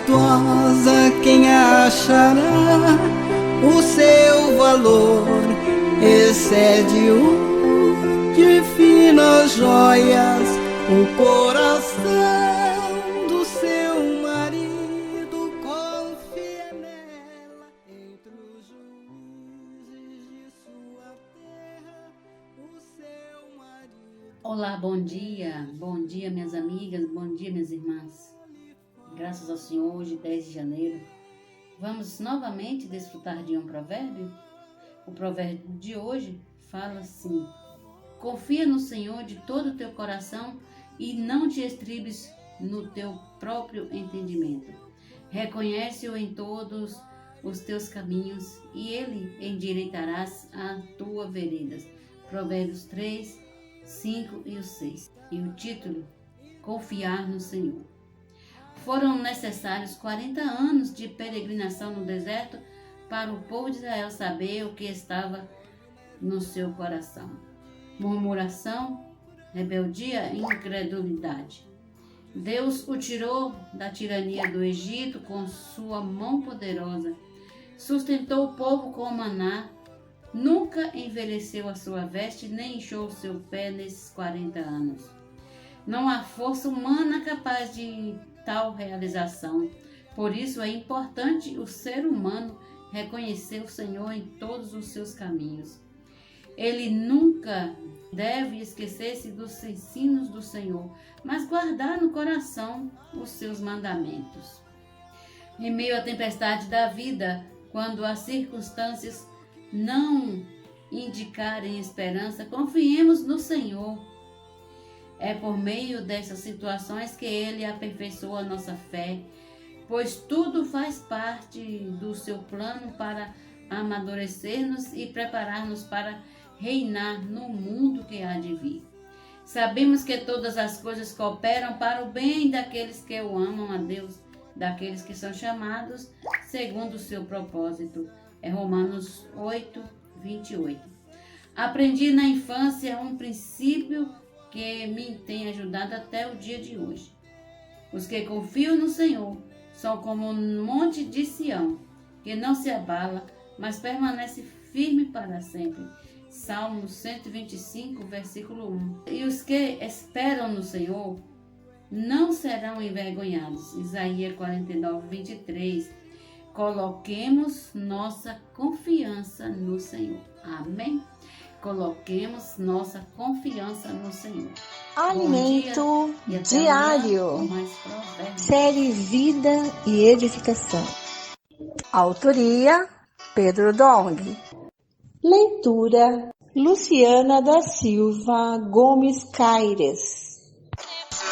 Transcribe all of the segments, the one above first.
suntuosa, quem achará? O seu valor excede o de finas joias. O coração do seu marido confia nela. Entre os juízes de sua terra, o seu marido. Olá, bom dia minhas amigas, bom dia minhas irmãs. Graças ao Senhor, hoje 10 de janeiro, vamos novamente desfrutar de um provérbio. O provérbio de hoje fala assim: confia no Senhor de todo o teu coração e não te estribes no teu próprio entendimento. Reconhece-o em todos os teus caminhos e ele endireitarás a tua veredas. Provérbios 3, 5 e o 6. E o título: Confiar no Senhor. Foram necessários 40 anos de peregrinação no deserto para o povo de Israel saber o que estava no seu coração: murmuração, rebeldia e incredulidade. Deus o tirou da tirania do Egito com sua mão poderosa, sustentou o povo com maná, nunca envelheceu a sua veste, nem inchou o seu pé nesses 40 anos. Não há força humana capaz de tal realização. Por isso é importante o ser humano reconhecer o Senhor em todos os seus caminhos. Ele nunca deve esquecer-se dos ensinos do Senhor, mas guardar no coração os seus mandamentos. Em meio à tempestade da vida, quando as circunstâncias não indicarem esperança, confiemos no Senhor. É por meio dessas situações que Ele aperfeiçoa a nossa fé, pois tudo faz parte do seu plano para amadurecer-nos e preparar-nos para reinar no mundo que há de vir. Sabemos que todas as coisas cooperam para o bem daqueles que o amam a Deus, daqueles que são chamados segundo o seu propósito. É Romanos 8, 28. Aprendi na infância um princípio que me tem ajudado até o dia de hoje. Os que confiam no Senhor são como um monte de Sião, que não se abala, mas permanece firme para sempre. Salmo 125, versículo 1. E os que esperam no Senhor não serão envergonhados. Isaías 49, 23. Coloquemos nossa confiança no Senhor. Amém? Coloquemos nossa confiança no Senhor. Alimento diário. Série Vida e Edificação. Autoria: Pedro Dong. Leitura: Luciana da Silva Gomes Caires.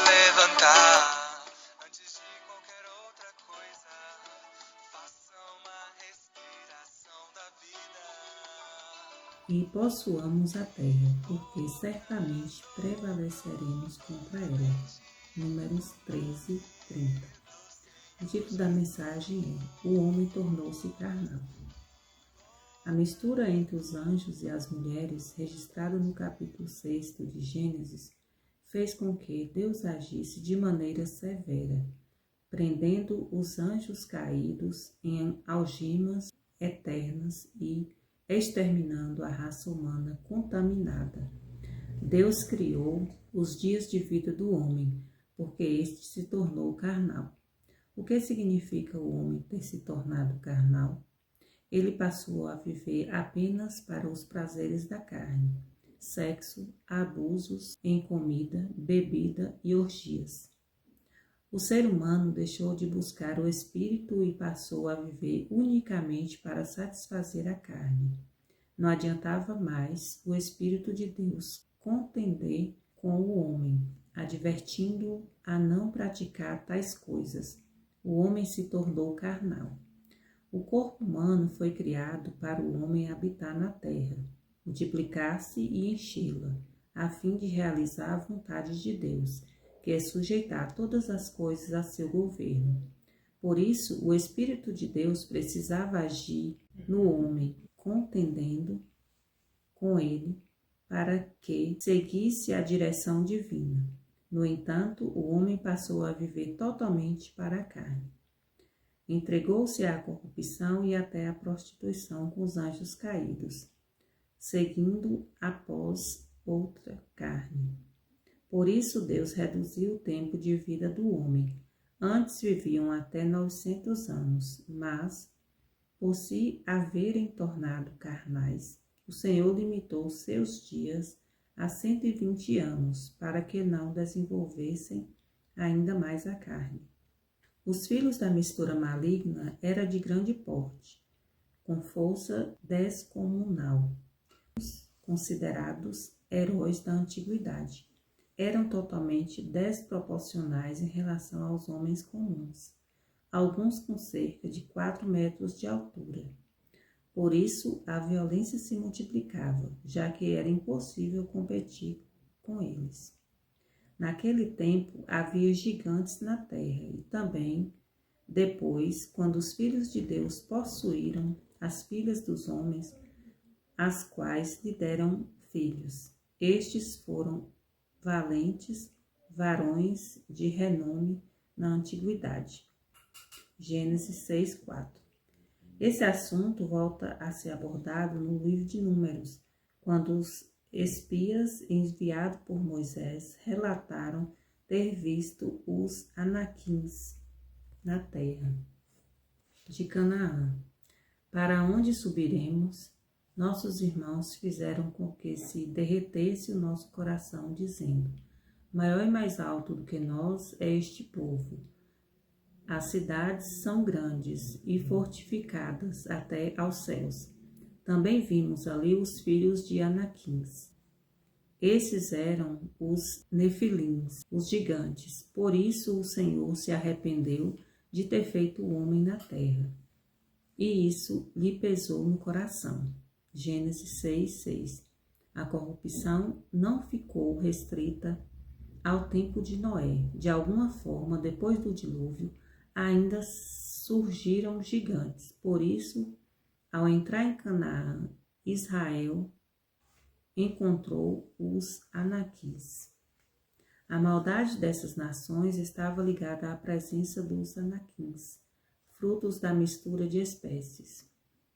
Levantar antes de qualquer outra coisa, faça uma respiração da vida. E possuamos a terra, porque certamente prevaleceremos contra ela. Números 13, 30. O título da mensagem é: O homem tornou-se carnal. A mistura entre os anjos e as mulheres, registrada no capítulo 6 de Gênesis, fez com que Deus agisse de maneira severa, prendendo os anjos caídos em algemas eternas e exterminando a raça humana contaminada. Deus criou os dias de vida do homem, porque este se tornou carnal. O que significa o homem ter se tornado carnal? Ele passou a viver apenas para os prazeres da carne, sexo, abusos em comida, bebida e orgias. O ser humano deixou de buscar o espírito e passou a viver unicamente para satisfazer a carne. Não adiantava mais o Espírito de Deus contender com o homem, advertindo-o a não praticar tais coisas. O homem se tornou carnal. O corpo humano foi criado para o homem habitar na terra, multiplicar-se e enchê-la, a fim de realizar a vontade de Deus, que é sujeitar todas as coisas a seu governo. Por isso, o Espírito de Deus precisava agir no homem, contendendo com ele para que seguisse a direção divina. No entanto, o homem passou a viver totalmente para a carne. Entregou-se à corrupção e até à prostituição com os anjos caídos, seguindo após outra carne. Por isso Deus reduziu o tempo de vida do homem. Antes viviam até 900 anos, mas, por se haverem tornado carnais, o Senhor limitou seus dias a 120 anos, para que não desenvolvessem ainda mais a carne. Os filhos da mistura maligna eram de grande porte, com força descomunal, considerados heróis da antiguidade. Eram totalmente desproporcionais em relação aos homens comuns, alguns com cerca de 4 metros de altura. Por isso, a violência se multiplicava, já que era impossível competir com eles. Naquele tempo, havia gigantes na terra e também, depois, quando os filhos de Deus possuíram as filhas dos homens, as quais lhe deram filhos. Estes foram valentes varões de renome na antiguidade. Gênesis 6:4. Esse assunto volta a ser abordado no livro de Números, quando os espias enviados por Moisés relataram ter visto os anaquins na terra de Canaã. Para onde subiremos? Nossos irmãos fizeram com que se derretesse o nosso coração, dizendo: maior e mais alto do que nós é este povo. As cidades são grandes e fortificadas até aos céus. Também vimos ali os filhos de Anaquins. Esses eram os Nefilins, os gigantes. Por isso o Senhor se arrependeu de ter feito o homem na terra. E isso lhe pesou no coração. Gênesis 6:6. A corrupção não ficou restrita ao tempo de Noé. De alguma forma, depois do dilúvio, ainda surgiram gigantes. Por isso, ao entrar em Canaã, Israel encontrou os anaquins. A maldade dessas nações estava ligada à presença dos anaquins, frutos da mistura de espécies.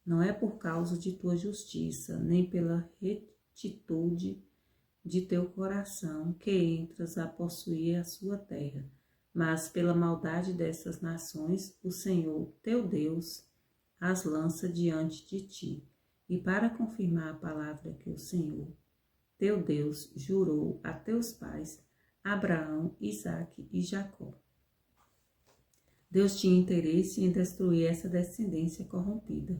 Não é por causa de tua justiça, nem pela retitude de teu coração que entras a possuir a sua terra, mas pela maldade dessas nações, o Senhor, teu Deus, as lança diante de ti. E para confirmar a palavra que o Senhor, teu Deus, jurou a teus pais, Abraão, Isaque e Jacó. Deus tinha interesse em destruir essa descendência corrompida,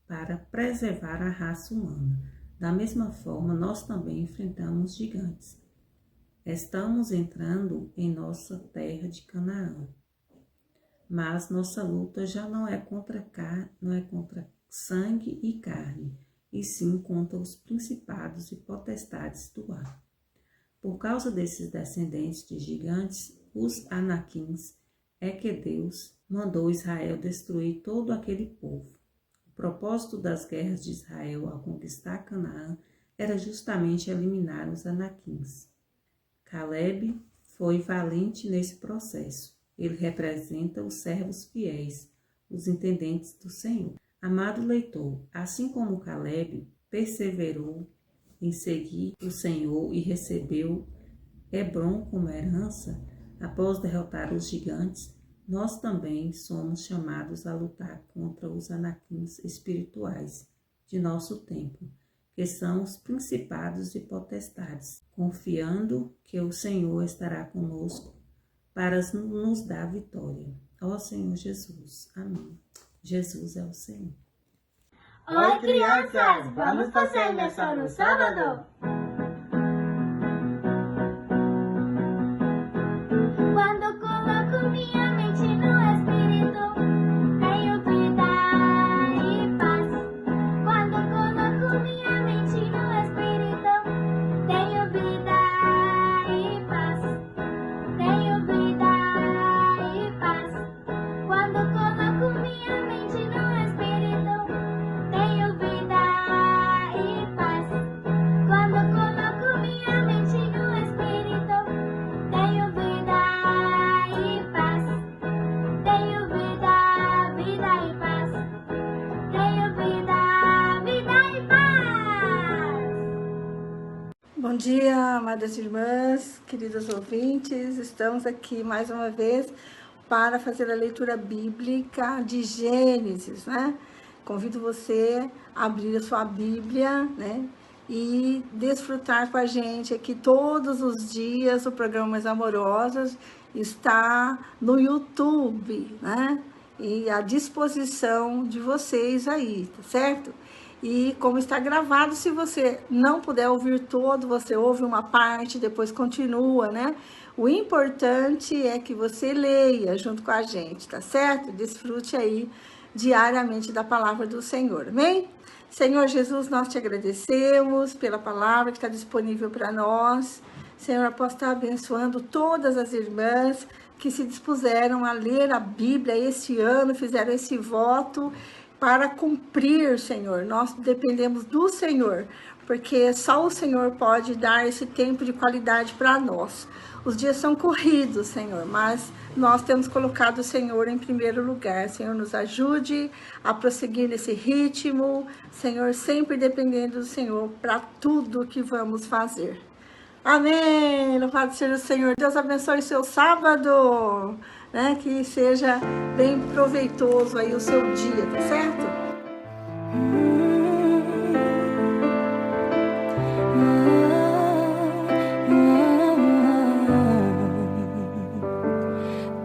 para preservar a raça humana. Da mesma forma, nós também enfrentamos gigantes. Estamos entrando em nossa terra de Canaã, mas nossa luta já não é contra sangue e carne, e sim contra os principados e potestades do ar. Por causa desses descendentes de gigantes, os anaquins, é que Deus mandou Israel destruir todo aquele povo. O propósito das guerras de Israel ao conquistar Canaã era justamente eliminar os anaquins. Caleb foi valente nesse processo. Ele representa os servos fiéis, os intendentes do Senhor. Amado leitor, assim como Caleb perseverou em seguir o Senhor e recebeu Hebrom como herança, após derrotar os gigantes, nós também somos chamados a lutar contra os anaquins espirituais de nosso tempo, que são os principados e potestades, confiando que o Senhor estará conosco para nos dar vitória. Ó Senhor Jesus. Amém. Jesus é o Senhor. Oi, crianças! Vamos fazer lição no sábado? Quando coloco minha mente no Espírito, tenho vida e paz. Quando coloco minha mente no Espírito, tenho vida e paz. Tenho vida e paz. Quando coloco minha mente no Espírito, tenho vida e paz. Quando Bom dia, amadas irmãs, queridos ouvintes. Estamos aqui mais uma vez para fazer a leitura bíblica de Gênesis, né? Convido você a abrir a sua Bíblia, né? E desfrutar com a gente aqui todos os dias. O programa Mais Amorosas está no YouTube, né? E à disposição de vocês aí, tá certo? E como está gravado, se você não puder ouvir todo, você ouve uma parte, depois continua, né? O importante é que você leia junto com a gente, tá certo? Desfrute aí diariamente da palavra do Senhor, amém? Senhor Jesus, nós te agradecemos pela palavra que está disponível para nós. Senhor, eu posso estar abençoando todas as irmãs que se dispuseram a ler a Bíblia este ano, fizeram esse voto para cumprir, Senhor. Nós dependemos do Senhor, porque só o Senhor pode dar esse tempo de qualidade para nós. Os dias são corridos, Senhor, mas nós temos colocado o Senhor em primeiro lugar. Senhor, nos ajude a prosseguir nesse ritmo, Senhor, sempre dependendo do Senhor para tudo que vamos fazer. Amém! Louvado seja o Senhor. Deus abençoe o seu sábado, né? Que seja bem proveitoso aí o seu dia, tá certo?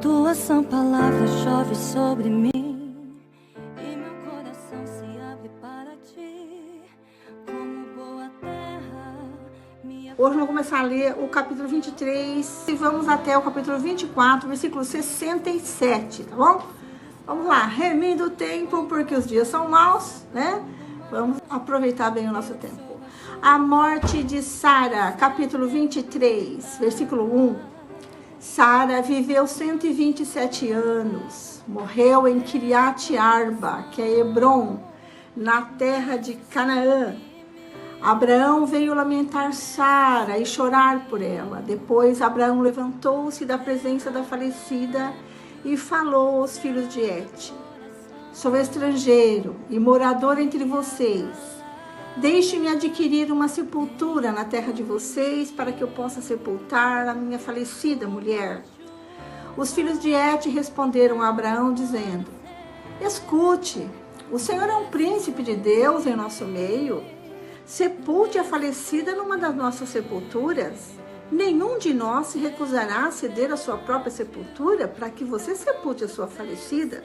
Tua sã palavra chove sobre mim e meu coração se abre para ti, como boa terra. Hoje vamos começar a ler o capítulo 23 e vamos até o capítulo 24, versículo 67, tá bom? Vamos lá, remindo o tempo porque os dias são maus, né? Vamos aproveitar bem o nosso tempo. A morte de Sara, capítulo 23, versículo 1. Sara viveu 127 anos, morreu em Kiriat Arba, que é Hebron, na terra de Canaã. Abraão veio lamentar Sara e chorar por ela. Depois Abraão levantou-se da presença da falecida e falou aos filhos de Et: sou estrangeiro e morador entre vocês. Deixe-me adquirir uma sepultura na terra de vocês, para que eu possa sepultar a minha falecida mulher. Os filhos de Et responderam a Abraão, dizendo: escute, o Senhor é um príncipe de Deus em nosso meio. Sepulte a falecida numa das nossas sepulturas. Nenhum de nós se recusará a ceder a sua própria sepultura para que você sepulte a sua falecida.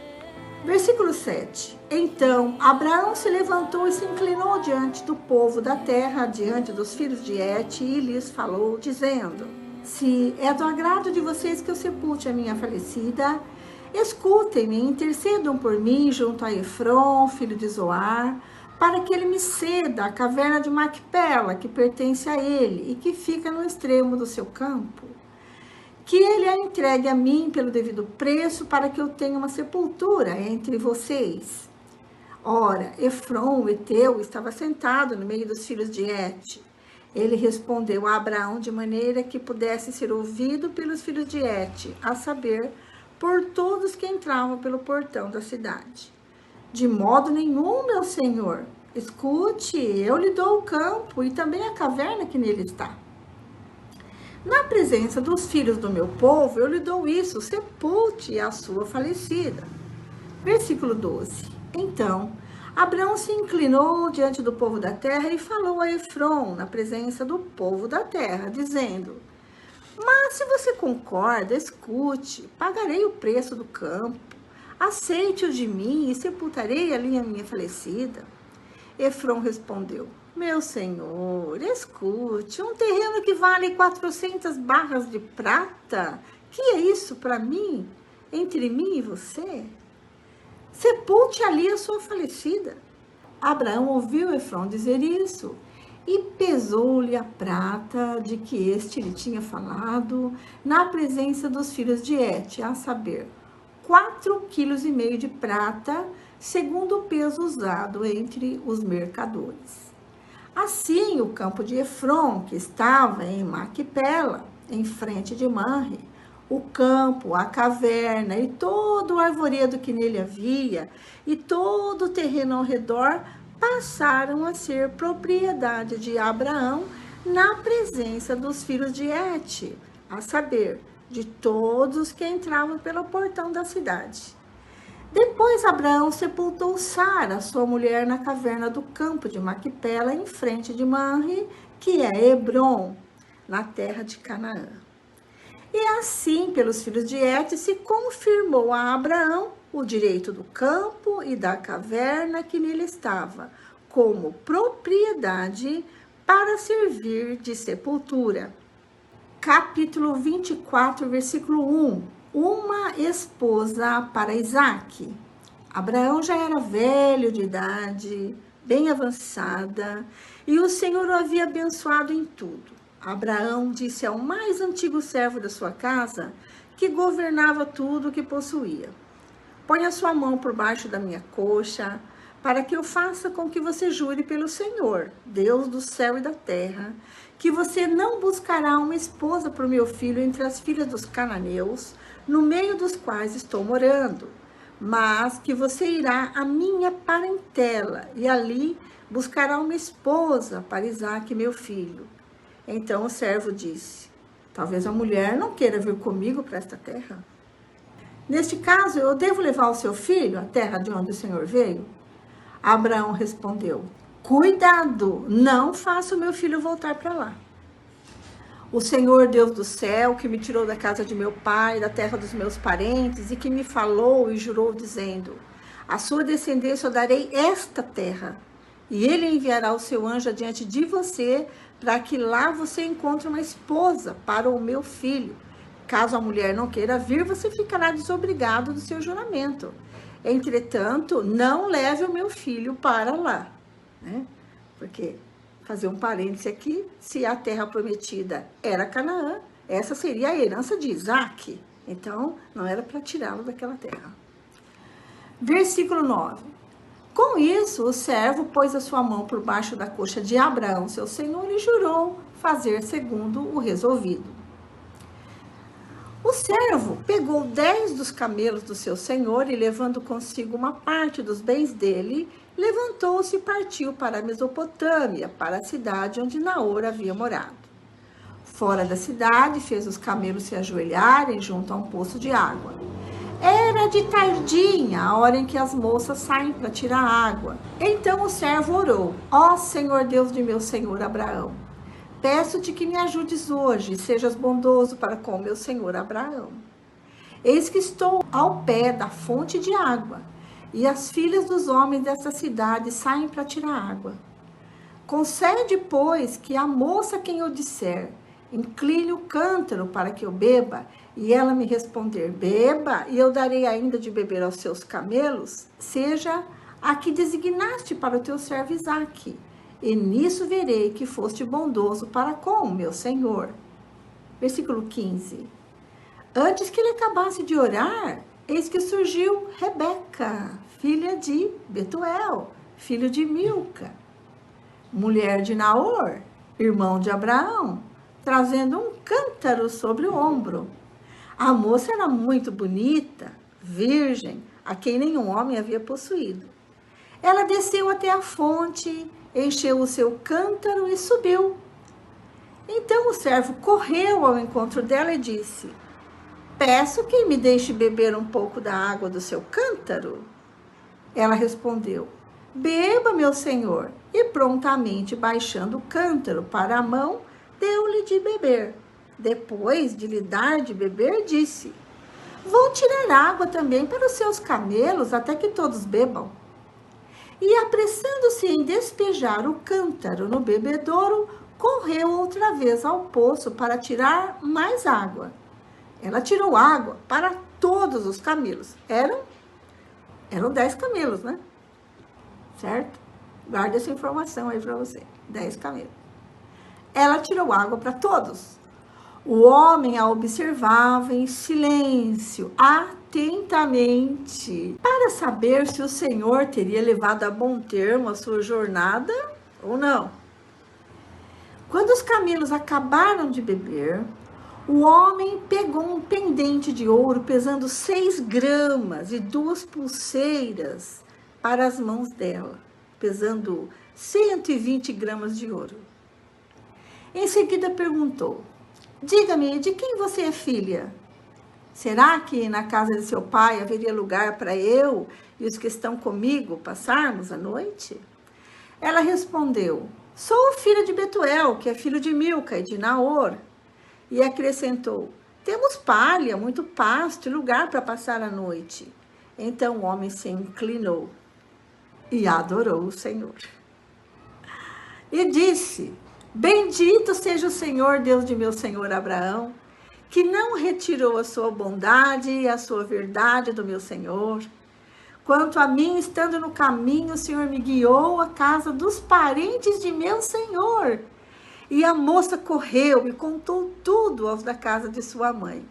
Versículo 7. Então Abraão se levantou e se inclinou diante do povo da terra, diante dos filhos de Et, e lhes falou, dizendo: se é do agrado de vocês que eu sepulte a minha falecida, escutem-me e intercedam por mim junto a Efron, filho de Zoar, para que ele me ceda a caverna de Macpela, que pertence a ele e que fica no extremo do seu campo. Que ele a entregue a mim pelo devido preço, para que eu tenha uma sepultura entre vocês. Ora, Efron, o heteu, estava sentado no meio dos filhos de Et. Ele respondeu a Abraão de maneira que pudesse ser ouvido pelos filhos de Et, a saber, por todos que entravam pelo portão da cidade. De modo nenhum, meu senhor. Escute, eu lhe dou o campo e também a caverna que nele está. Na presença dos filhos do meu povo, eu lhe dou isso, sepulte a sua falecida. Versículo 12. Então, Abraão se inclinou diante do povo da terra e falou a Efron, na presença do povo da terra, dizendo: mas se você concorda, escute, pagarei o preço do campo, aceite-o de mim e sepultarei ali a minha falecida. Efron respondeu: meu senhor, escute, um terreno que vale 400 barras de prata, que é isso para mim, entre mim e você? Sepulte ali a sua falecida. Abraão ouviu Efron dizer isso e pesou-lhe a prata de que este lhe tinha falado na presença dos filhos de Et, a saber, 4,5 quilos de prata, segundo o peso usado entre os mercadores. Assim, o campo de Efron, que estava em Macpela, em frente de Manre, o campo, a caverna e todo o arvoredo que nele havia, e todo o terreno ao redor, passaram a ser propriedade de Abraão na presença dos filhos de Et, a saber, de todos que entravam pelo portão da cidade. Depois Abraão sepultou Sara, sua mulher, na caverna do campo de Maquipela, em frente de Manre, que é Hebrom, na terra de Canaã. E assim, pelos filhos de Et, se confirmou a Abraão o direito do campo e da caverna que nele estava, como propriedade para servir de sepultura. Capítulo 24, versículo 1. Uma esposa para Isaque. Abraão já era velho de idade, bem avançada, e o Senhor o havia abençoado em tudo. Abraão disse ao mais antigo servo da sua casa, que governava tudo o que possuía: põe a sua mão por baixo da minha coxa, para que eu faça com que você jure pelo Senhor, Deus do céu e da terra, que você não buscará uma esposa para o meu filho entre as filhas dos cananeus, no meio dos quais estou morando, mas que você irá à minha parentela, e ali buscará uma esposa para Isaque, meu filho. Então o servo disse: talvez a mulher não queira vir comigo para esta terra. Neste caso, eu devo levar o seu filho à terra de onde o Senhor veio? Abraão respondeu: cuidado, não faça o meu filho voltar para lá. O Senhor, Deus do céu, que me tirou da casa de meu pai, da terra dos meus parentes, e que me falou e jurou, dizendo: à sua descendência eu darei esta terra, e ele enviará o seu anjo adiante de você, para que lá você encontre uma esposa para o meu filho. Caso a mulher não queira vir, você ficará desobrigado do seu juramento. Entretanto, não leve o meu filho para lá. Né? Porque, fazer um parêntese aqui, se a terra prometida era Canaã, essa seria a herança de Isaque. Então, não era para tirá-lo daquela terra. Versículo 9. Com isso, o servo pôs a sua mão por baixo da coxa de Abraão, seu senhor, e jurou fazer segundo o resolvido. O servo pegou 10 dos camelos do seu senhor e, levando consigo uma parte dos bens dele, levantou-se e partiu para a Mesopotâmia, para a cidade onde Naor havia morado. Fora da cidade, fez os camelos se ajoelharem junto a um poço de água. Era de tardinha, a hora em que as moças saem para tirar água. Então o servo orou: ó Senhor Deus de meu senhor Abraão, peço-te que me ajudes hoje e sejas bondoso para com meu senhor Abraão. Eis que estou ao pé da fonte de água, e as filhas dos homens dessa cidade saem para tirar água. Concede, pois, que a moça a quem eu disser: incline o cântaro para que eu beba, e ela me responder: beba, e eu darei ainda de beber aos seus camelos, seja a que designaste para o teu servo Isaque, e nisso verei que foste bondoso para com o meu senhor. Versículo 15. Antes que ele acabasse de orar, eis que surgiu Rebeca, filha de Betuel, filho de Milca, mulher de Naor, irmão de Abraão, trazendo um cântaro sobre o ombro. A moça era muito bonita, virgem, a quem nenhum homem havia possuído. Ela desceu até a fonte, encheu o seu cântaro e subiu. Então o servo correu ao encontro dela e disse: peço que me deixe beber um pouco da água do seu cântaro. Ela respondeu: beba, meu senhor. E prontamente, baixando o cântaro para a mão, deu-lhe de beber. Depois de lhe dar de beber, disse: vou tirar água também para os seus camelos, até que todos bebam. E, apressando-se em despejar o cântaro no bebedouro, correu outra vez ao poço para tirar mais água. Ela tirou água para todos os camelos. Eram 10 camelos, né? Certo? Guarda essa informação aí para você. 10 camelos. Ela tirou água para todos. O homem a observava em silêncio, atentamente, para saber se o Senhor teria levado a bom termo a sua jornada ou não. Quando os camelos acabaram de beber, o homem pegou um pendente de ouro pesando 6 gramas e 2 pulseiras para as mãos dela, pesando 120 gramas de ouro. Em seguida perguntou: diga-me, de quem você é filha? Será que na casa de seu pai haveria lugar para eu e os que estão comigo passarmos a noite? Ela respondeu: sou filha de Betuel, que é filho de Milca e de Naor. E acrescentou: temos palha, muito pasto e lugar para passar a noite. Então o homem se inclinou e adorou o Senhor. E disse: bendito seja o Senhor, Deus de meu senhor Abraão, que não retirou a sua bondade e a sua verdade do meu senhor. Quanto a mim, estando no caminho, o Senhor me guiou à casa dos parentes de meu senhor. E a moça correu e contou tudo aos da casa de sua mãe.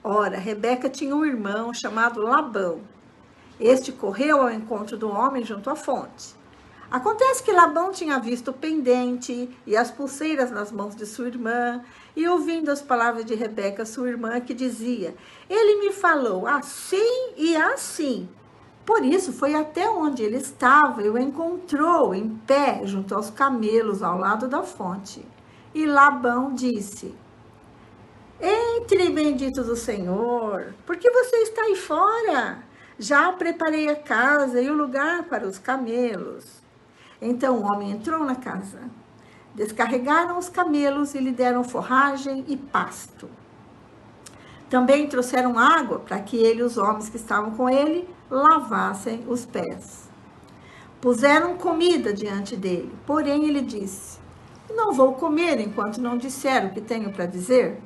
Ora, Rebeca tinha um irmão chamado Labão. Este correu ao encontro do homem junto à fonte. Acontece que Labão tinha visto o pendente e as pulseiras nas mãos de sua irmã, e ouvindo as palavras de Rebeca, sua irmã, que dizia: ele me falou assim e assim. Por isso foi até onde ele estava e o encontrou em pé junto aos camelos ao lado da fonte. E Labão disse: entre, bendito do Senhor, porque você está aí fora? Já preparei a casa e o lugar para os camelos. Então o homem entrou na casa. Descarregaram os camelos e lhe deram forragem e pasto. Também trouxeram água para que ele e os homens que estavam com ele lavassem os pés. Puseram comida diante dele, porém ele disse: não vou comer enquanto não disser o que tenho para dizer.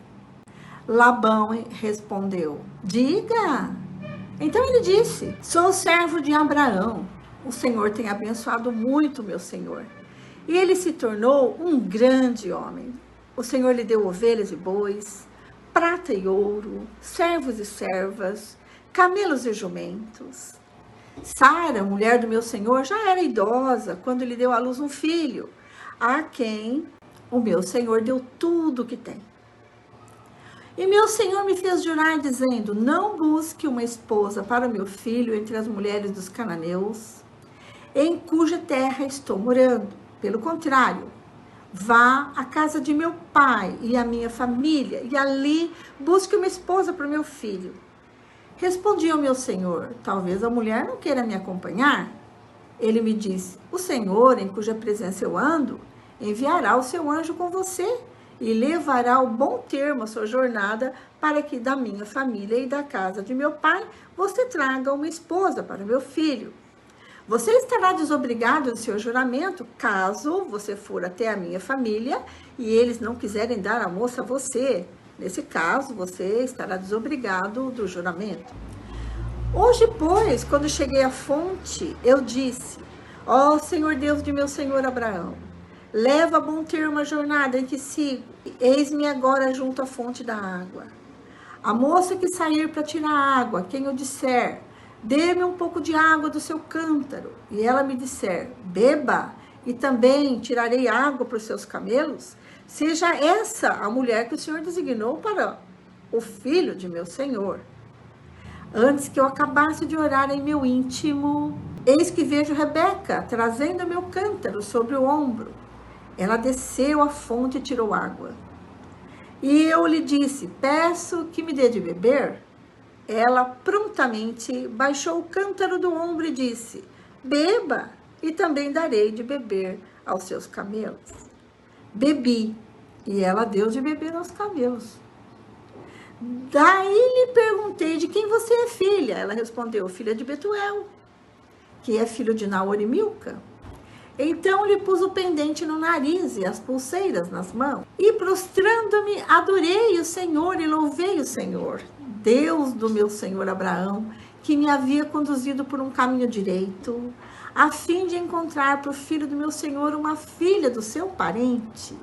Labão respondeu: diga. Então ele disse: sou servo de Abraão. O Senhor tem abençoado muito meu senhor. E ele se tornou um grande homem. O Senhor lhe deu ovelhas e bois, prata e ouro, servos e servas, camelos e jumentos. Sara, mulher do meu senhor, já era idosa quando lhe deu à luz um filho, a quem o meu senhor deu tudo o que tem. E meu senhor me fez jurar, dizendo: não busque uma esposa para meu filho entre as mulheres dos cananeus, em cuja terra estou morando. Pelo contrário, vá à casa de meu pai e à minha família, e ali busque uma esposa para o meu filho. Respondi ao meu senhor: talvez a mulher não queira me acompanhar. Ele me disse: o Senhor, em cuja presença eu ando, enviará o seu anjo com você e levará ao bom termo a sua jornada, para que da minha família e da casa de meu pai você traga uma esposa para o meu filho. Você estará desobrigado do seu juramento, caso você for até a minha família e eles não quiserem dar a moça a você. Nesse caso, você estará desobrigado do juramento. Hoje, pois, quando cheguei à fonte, eu disse: ó Senhor Deus de meu senhor Abraão, leva a bom termo a jornada em que sigo. Eis-me agora junto à fonte da água. A moça que sair para tirar água, quem eu disser: dê-me um pouco de água do seu cântaro, e ela me disser: beba, e também tirarei água para os seus camelos, seja essa a mulher que o Senhor designou para o filho de meu senhor. Antes que eu acabasse de orar em meu íntimo, eis que vejo Rebeca trazendo meu cântaro sobre o ombro. Ela desceu à fonte e tirou água. E eu lhe disse: peço que me dê de beber. Ela prontamente baixou o cântaro do ombro e disse: beba, e também darei de beber aos seus camelos. Bebi, e ela deu de beber aos camelos. Daí lhe perguntei: de quem você é filha? Ela respondeu: filha de Betuel, que é filho de Naor e Milca. Então lhe pus o pendente no nariz e as pulseiras nas mãos. E prostrando-me, adorei o Senhor e louvei o Senhor, Deus do meu senhor Abraão, que me havia conduzido por um caminho direito, a fim de encontrar para o filho do meu senhor uma filha do seu parente.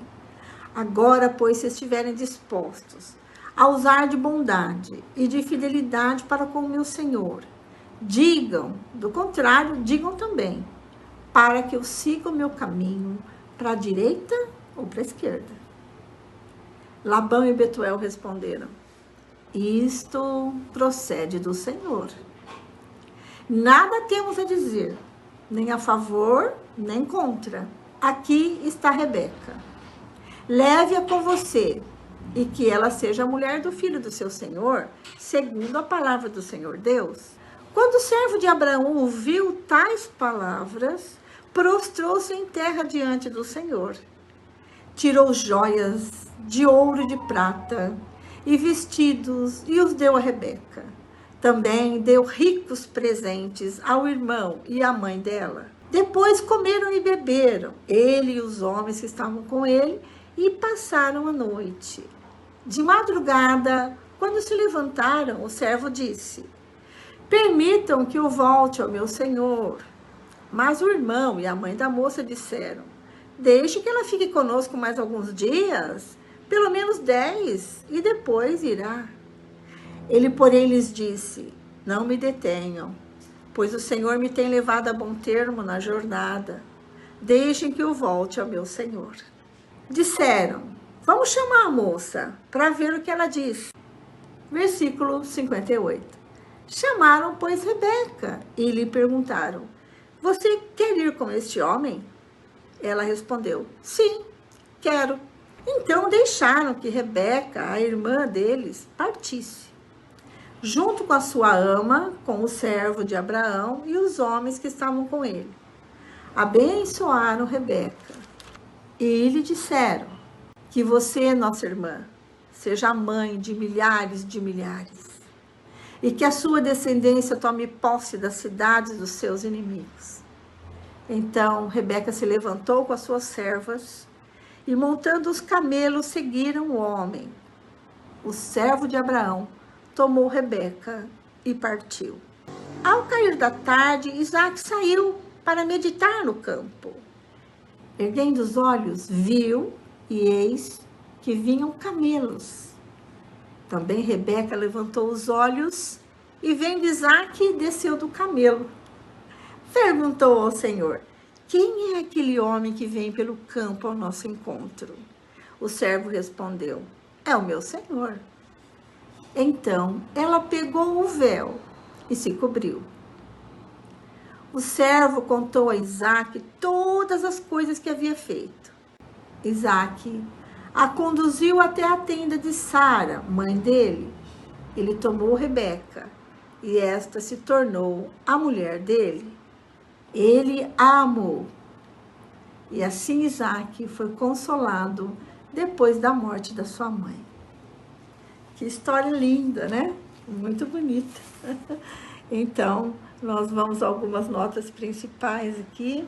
Agora, pois, se estiverem dispostos a usar de bondade e de fidelidade para com o meu senhor, digam; do contrário, digam também, para que eu siga o meu caminho para a direita ou para a esquerda. Labão e Betuel responderam: isto procede do Senhor. Nada temos a dizer, nem a favor, nem contra. Aqui está Rebeca. leve-a com você, e que ela seja a mulher do filho do seu senhor, segundo a palavra do Senhor Deus. Quando o servo de Abraão ouviu tais palavras, prostrou-se em terra diante do Senhor. Tirou joias de ouro e de prata e vestidos e os deu a Rebeca. Também deu ricos presentes ao irmão e à mãe dela. Depois comeram e beberam, ele e os homens que estavam com ele, e passaram a noite. De madrugada, quando se levantaram, o servo disse: permitam que eu volte ao meu senhor. Mas o irmão e a mãe da moça disseram: deixe que ela fique conosco mais alguns dias, pelo menos 10, e depois irá. Ele, porém, lhes disse: não me detenham, pois o Senhor me tem levado a bom termo na jornada. Deixem que eu volte ao meu senhor. Disseram: vamos chamar a moça para ver o que ela diz. Versículo 58. Chamaram, pois, Rebeca e lhe perguntaram: você quer ir com este homem? Ela respondeu: sim, quero. Então deixaram que Rebeca, a irmã deles, partisse, junto com a sua ama, com o servo de Abraão e os homens que estavam com ele. Abençoaram Rebeca e lhe disseram: que você, nossa irmã, seja a mãe de milhares, e que a sua descendência tome posse das cidades dos seus inimigos. Então Rebeca se levantou com as suas servas e, montando os camelos, seguiram o homem. O servo de Abraão tomou Rebeca e partiu. Ao cair da tarde, Isaque saiu para meditar no campo. Erguendo os olhos, viu, e eis que vinham camelos. Também Rebeca levantou os olhos e, vendo Isaque, desceu do camelo. Perguntou ao Senhor: quem é aquele homem que vem pelo campo ao nosso encontro? O servo respondeu: é o meu senhor. Então ela pegou o véu e se cobriu. O servo contou a Isaque todas as coisas que havia feito. Isaque a conduziu até a tenda de Sara, mãe dele. Ele tomou Rebeca e esta se tornou a mulher dele. Ele a amou. E assim Isaque foi consolado depois da morte da sua mãe. Que história linda, né? Muito bonita. Então, nós vamos a algumas notas principais aqui.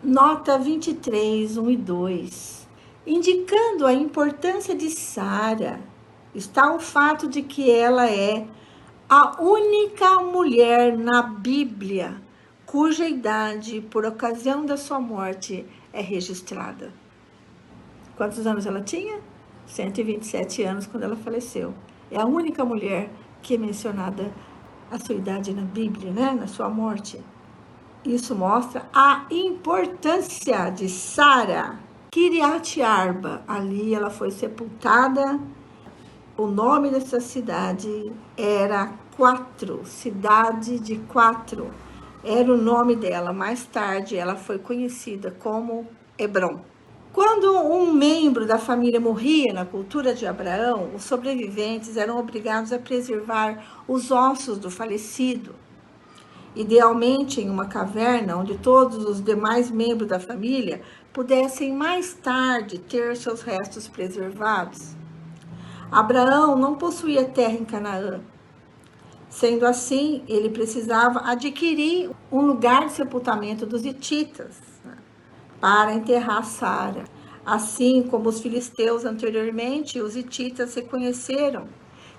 Nota 23, 1 e 2. Indicando a importância de Sara, está o fato de que ela é a única mulher na Bíblia cuja idade, por ocasião da sua morte, é registrada. Quantos anos ela tinha? 127 anos quando ela faleceu. É a única mulher que é mencionada a sua idade na Bíblia, né? Na sua morte. Isso mostra a importância de Sara. Kiriat Arba, ali ela foi sepultada. O nome dessa cidade era 4, cidade de 4. Era o nome dela. Mais tarde, ela foi conhecida como Hebron. Quando um membro da família morria na cultura de Abraão, os sobreviventes eram obrigados a preservar os ossos do falecido, idealmente em uma caverna onde todos os demais membros da família pudessem mais tarde ter seus restos preservados. Abraão não possuía terra em Canaã. Sendo assim, ele precisava adquirir um lugar de sepultamento dos hititas, né, para enterrar Sara. Assim como os filisteus anteriormente, os hititas reconheceram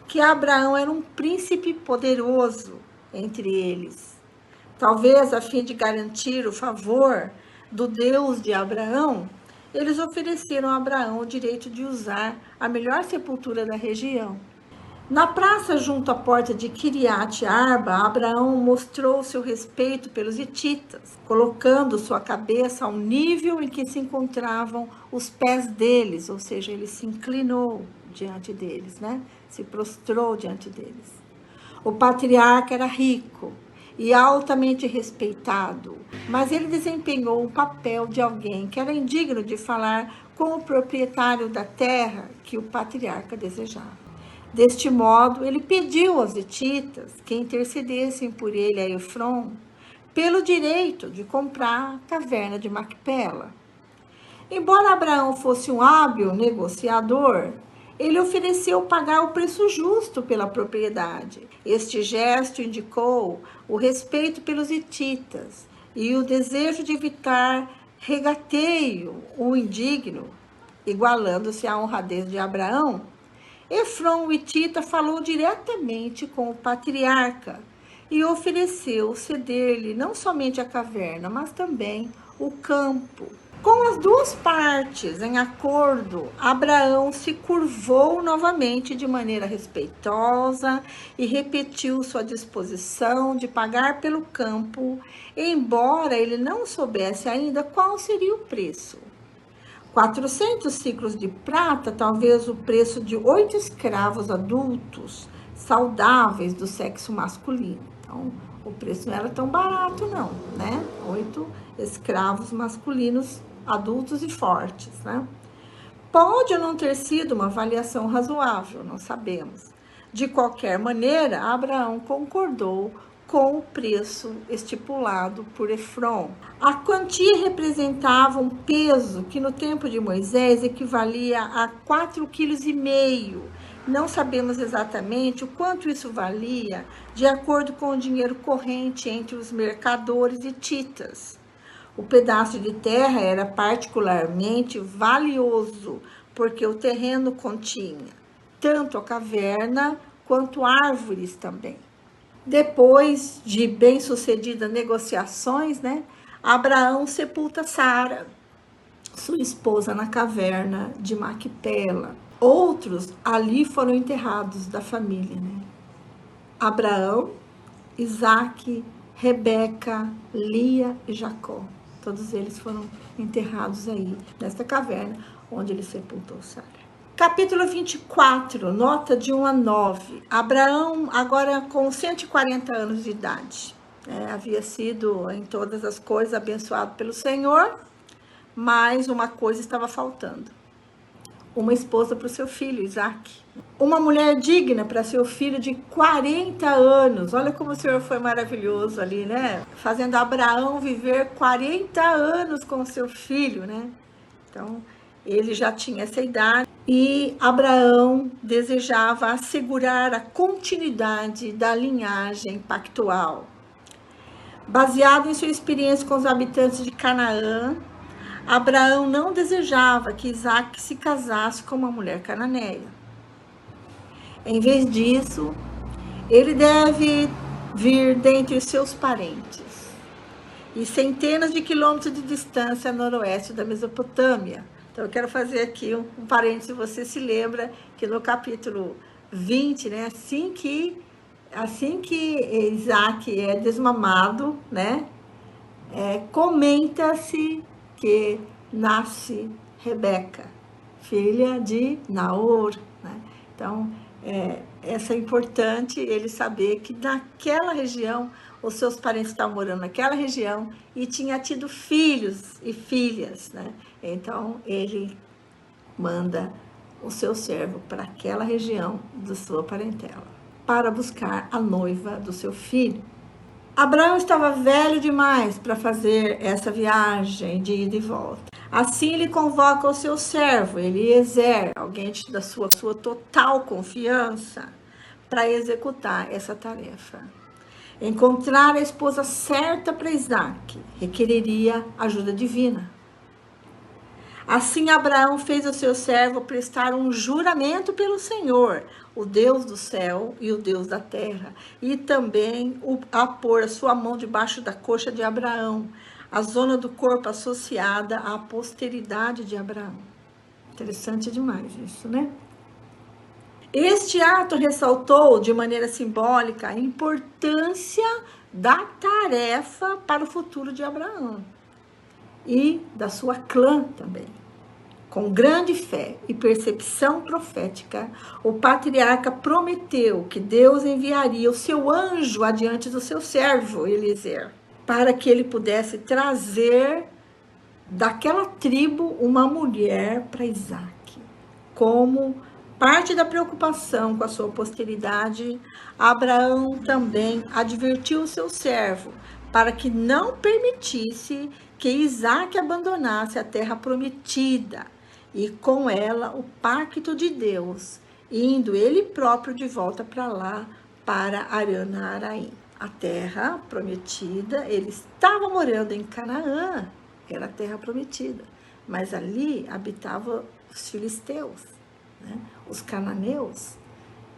que Abraão era um príncipe poderoso entre eles. Talvez a fim de garantir o favor do Deus de Abraão, eles ofereceram a Abraão o direito de usar a melhor sepultura da região. Na praça junto à porta de Kiriat Arba, Abraão mostrou seu respeito pelos hititas, colocando sua cabeça ao nível em que se encontravam os pés deles, ou seja, ele se inclinou diante deles, né? Se prostrou diante deles. O patriarca era rico e altamente respeitado, mas ele desempenhou o papel de alguém que era indigno de falar com o proprietário da terra que o patriarca desejava. Deste modo, ele pediu aos hititas que intercedessem por ele a Efron pelo direito de comprar a caverna de Macpela. Embora Abraão fosse um hábil negociador, ele ofereceu pagar o preço justo pela propriedade. Este gesto indicou o respeito pelos hititas e o desejo de evitar regateio o indigno, igualando-se à honradez de Abraão. Efron, o hitita, falou diretamente com o patriarca e ofereceu ceder-lhe não somente a caverna, mas também o campo. Com as duas partes em acordo, Abraão se curvou novamente de maneira respeitosa e repetiu sua disposição de pagar pelo campo, embora ele não soubesse ainda qual seria o preço. 400 ciclos de prata, talvez o preço de 8 escravos adultos, saudáveis do sexo masculino. Então, o preço não era tão barato não, né? 8 escravos masculinos adultos e fortes, né? Pode ou não ter sido uma avaliação razoável, não sabemos. De qualquer maneira, Abraão concordou com o preço estipulado por Efron. A quantia representava um peso que no tempo de Moisés equivalia a 4,5 kg. Não sabemos exatamente o quanto isso valia, de acordo com o dinheiro corrente entre os mercadores hititas. O pedaço de terra era particularmente valioso, porque o terreno continha tanto a caverna quanto árvores também. Depois de bem-sucedidas negociações, né, Abraão sepulta Sara, sua esposa, na caverna de Macpela. Outros ali foram enterrados da família, né? Abraão, Isaque, Rebeca, Lia e Jacó. Todos eles foram enterrados aí, nesta caverna, onde ele sepultou Sara. Capítulo 24, nota de 1 a 9. Abraão, agora com 140 anos de idade, havia sido em todas as coisas abençoado pelo Senhor, mas uma coisa estava faltando. Uma esposa para o seu filho, Isaque. Uma mulher digna para seu filho de 40 anos. Olha como o Senhor foi maravilhoso ali, né? Fazendo Abraão viver 40 anos com seu filho, né? Então, ele já tinha essa idade. E Abraão desejava assegurar a continuidade da linhagem pactual. Baseado em sua experiência com os habitantes de Canaã, Abraão não desejava que Isaque se casasse com uma mulher cananeia. Em vez disso, ele deve vir dentre os seus parentes, e centenas de quilômetros de distância a noroeste da Mesopotâmia. Então, eu quero fazer aqui um parênteses. Você se lembra que no capítulo 20, né, assim que Isaque é desmamado, né, comenta-se que nasce Rebeca, filha de Naor, né? Então, é importante ele saber que naquela região, os seus parentes estavam morando naquela região e tinha tido filhos e filhas, né? Então, ele manda o seu servo para aquela região da sua parentela, para buscar a noiva do seu filho. Abraão estava velho demais para fazer essa viagem de ida e volta. Assim, ele convoca o seu servo, Eliezer, alguém da sua total confiança, para executar essa tarefa. Encontrar a esposa certa para Isaque requeriria ajuda divina. Assim, Abraão fez ao seu servo prestar um juramento pelo Senhor, o Deus do céu e o Deus da terra, e também a pôr a sua mão debaixo da coxa de Abraão, a zona do corpo associada à posteridade de Abraão. Interessante demais isso, né? Este ato ressaltou de maneira simbólica a importância da tarefa para o futuro de Abraão e da sua clã também. Com grande fé e percepção profética, o patriarca prometeu que Deus enviaria o seu anjo adiante do seu servo Eliezer, para que ele pudesse trazer daquela tribo uma mulher para Isaac. Como parte da preocupação com a sua posteridade, Abraão também advertiu o seu servo para que não permitisse que Isaac abandonasse a terra prometida e com ela o pacto de Deus, indo ele próprio de volta para lá, para Arã-Naharaim. A terra prometida, ele estava morando em Canaã, era a terra prometida, mas ali habitavam os filisteus, né? Os cananeus.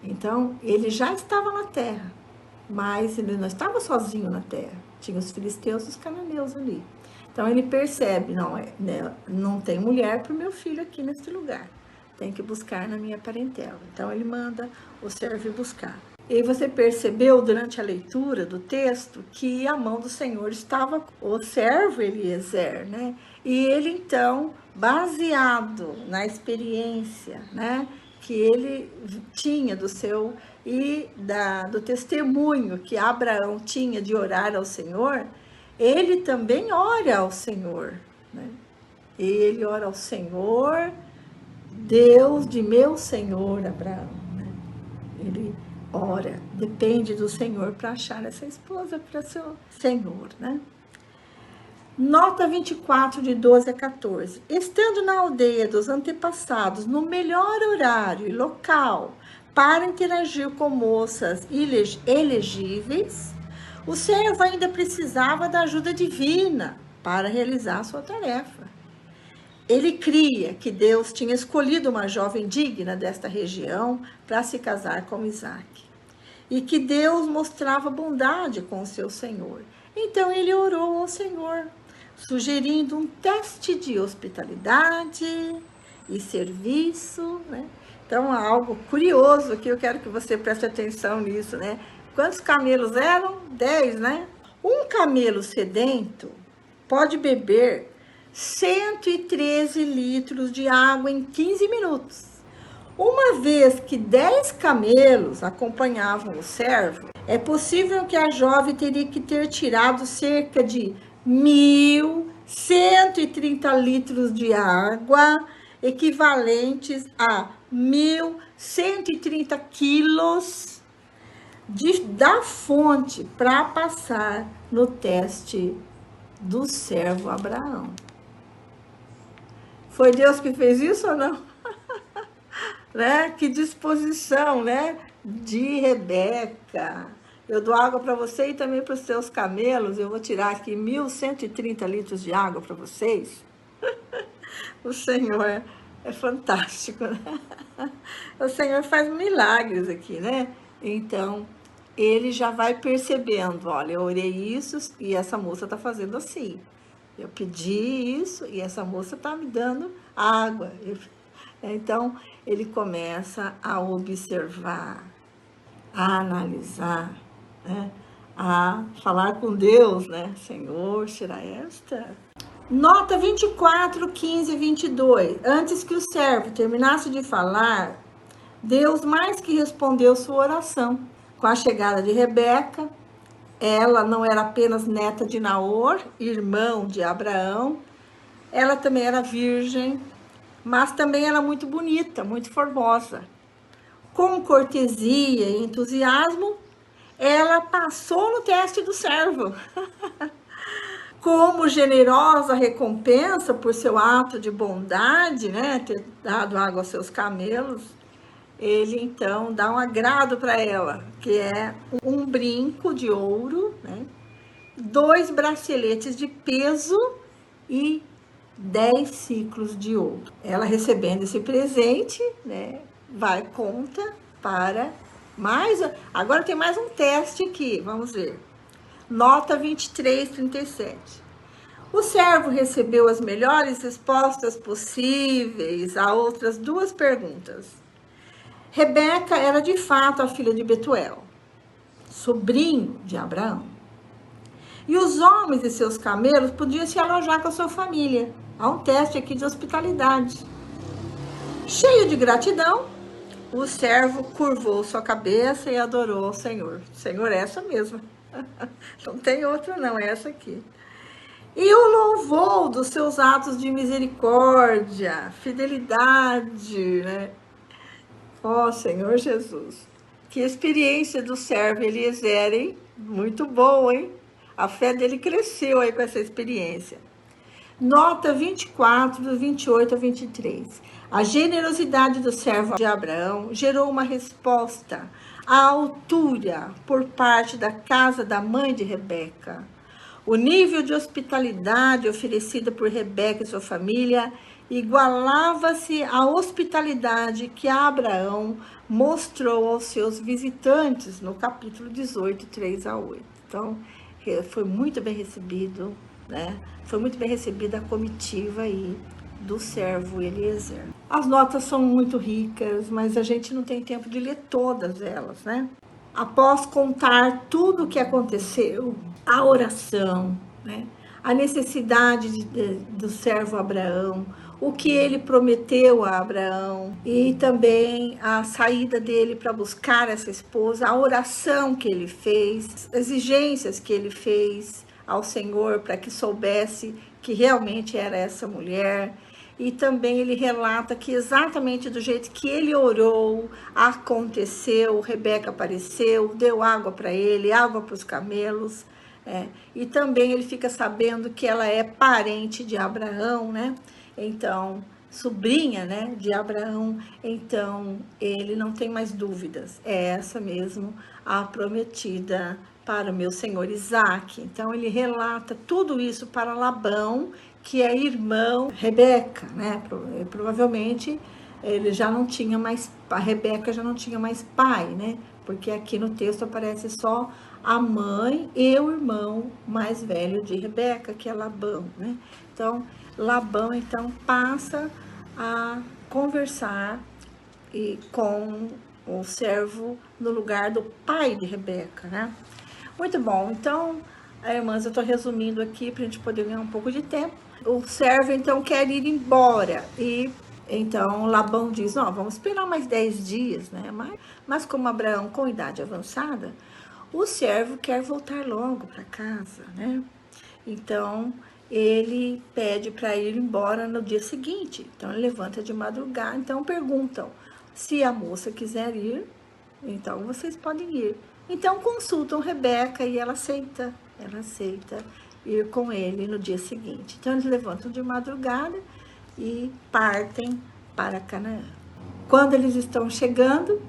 Então, ele já estava na terra, mas ele não estava sozinho na terra, tinha os filisteus e os cananeus ali. Então, ele percebe, não tem mulher para o meu filho aqui nesse lugar, tem que buscar na minha parentela. Então, ele manda o servo buscar. E você percebeu durante a leitura do texto que a mão do Senhor estava com o servo Eliezer, né? E ele então, baseado na experiência, né, que ele tinha do seu e do testemunho que Abraão tinha de orar ao Senhor, ele também ora ao Senhor, né? Ele ora ao Senhor, Deus de meu Senhor Abraão, né? Ele ora, depende do Senhor para achar essa esposa para seu Senhor, né? Nota 24, de 12 a 14. Estando na aldeia dos antepassados, no melhor horário e local para interagir com moças elegíveis, o servo ainda precisava da ajuda divina para realizar sua tarefa. Ele cria que Deus tinha escolhido uma jovem digna desta região para se casar com Isaac, e que Deus mostrava bondade com o seu Senhor. Então ele orou ao Senhor, sugerindo um teste de hospitalidade e serviço, né? Então, algo curioso aqui, eu quero que você preste atenção nisso, né? Quantos camelos eram? 10, né? Um camelo sedento pode beber 113 litros de água em 15 minutos. Uma vez que 10 camelos acompanhavam o servo, é possível que a jovem teria que ter tirado cerca de 1.130 litros de água, equivalentes a 1.130 quilos da fonte para passar no teste do servo Abraão. Foi Deus que fez isso ou não? Né? Que disposição, né? De Rebeca. Eu dou água para você e também para os seus camelos. Eu vou tirar aqui 1.130 litros de água para vocês. O Senhor é fantástico, né? O Senhor faz milagres aqui, né? Então, ele já vai percebendo, olha, eu orei isso e essa moça está fazendo assim. Eu pedi isso e essa moça está me dando água. Então, ele começa a observar, a analisar, né? A falar com Deus, né? Senhor, será esta? Nota 24, 15 e 22. Antes que o servo terminasse de falar, Deus mais que respondeu sua oração. Com a chegada de Rebeca, ela não era apenas neta de Naor, irmão de Abraão, ela também era virgem, mas também era muito bonita, muito formosa. Com cortesia e entusiasmo, ela passou no teste do servo. Como generosa recompensa por seu ato de bondade, né, ter dado água aos seus camelos, ele então dá um agrado para ela, que é um brinco de ouro, né, 2 braceletes de peso e 10 ciclos de ouro. Ela recebendo esse presente, né, vai conta para mais. Agora tem mais um teste aqui, vamos ver. Nota 23, 37. O servo recebeu as melhores respostas possíveis a outras 2 perguntas. Rebeca era de fato a filha de Betuel, sobrinho de Abraão. E os homens e seus camelos podiam se alojar com a sua família. Há um teste aqui de hospitalidade. Cheio de gratidão, o servo curvou sua cabeça e adorou ao Senhor. Senhor, é essa mesmo. Não tem outra não, é essa aqui. E o louvou dos seus atos de misericórdia, fidelidade, né? Ó Senhor Jesus. Que experiência do servo Eliezer, hein? Muito bom, hein? A fé dele cresceu aí com essa experiência. Nota 24, do 28 a 23. A generosidade do servo de Abraão gerou uma resposta à altura por parte da casa da mãe de Rebeca. O nível de hospitalidade oferecida por Rebeca e sua família igualava-se à hospitalidade que Abraão mostrou aos seus visitantes no capítulo 18, 3 a 8. Então, foi muito bem recebido, né? Foi muito bem recebida a comitiva aí do servo Eliezer. As notas são muito ricas, mas a gente não tem tempo de ler todas elas, né? Após contar tudo o que aconteceu, a oração, né? A necessidade do servo Abraão, o que ele prometeu a Abraão e também a saída dele para buscar essa esposa, a oração que ele fez, exigências que ele fez ao Senhor para que soubesse que realmente era essa mulher. E também ele relata que exatamente do jeito que ele orou, aconteceu, Rebeca apareceu, deu água para ele, água para os camelos. E também ele fica sabendo que ela é parente de Abraão, né? Então, sobrinha, né, de Abraão. Então, ele não tem mais dúvidas. É essa mesmo a prometida para o meu senhor Isaque. Então, ele relata tudo isso para Labão, que é irmão Rebeca, né? Provavelmente ele já não tinha mais, a Rebeca já não tinha mais pai, né? Porque aqui no texto aparece só a mãe e o irmão mais velho de Rebeca, que é Labão, né? Então, Labão então passa a conversar com o servo no lugar do pai de Rebeca, né? Muito bom. Então, irmãs, eu estou resumindo aqui para a gente poder ganhar um pouco de tempo. O servo então quer ir embora e então Labão diz: não, vamos esperar mais 10 dias, né? Mas como Abraão com idade avançada, o servo quer voltar logo para casa, né? Então ele pede para ir embora no dia seguinte. Então ele levanta de madrugada. Então perguntam: se a moça quiser ir, então vocês podem ir. Então consultam Rebeca e ela aceita ir com ele no dia seguinte. Então eles levantam de madrugada e partem para Canaã. Quando eles estão chegando,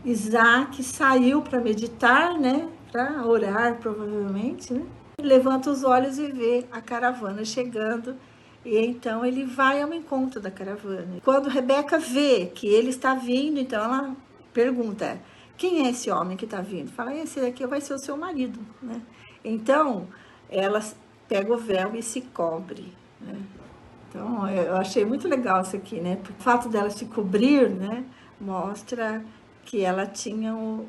Isaque saiu para meditar, né? Para orar, provavelmente, né? Levanta os olhos e vê a caravana chegando, e então ele vai ao encontro da caravana. Quando Rebeca vê que ele está vindo, então ela pergunta: quem é esse homem que está vindo? Fala: esse daqui vai ser o seu marido, né? Então ela pega o véu e se cobre, né? Então eu achei muito legal isso aqui, né? Porque o fato dela se cobrir, né, mostra que ela tinha o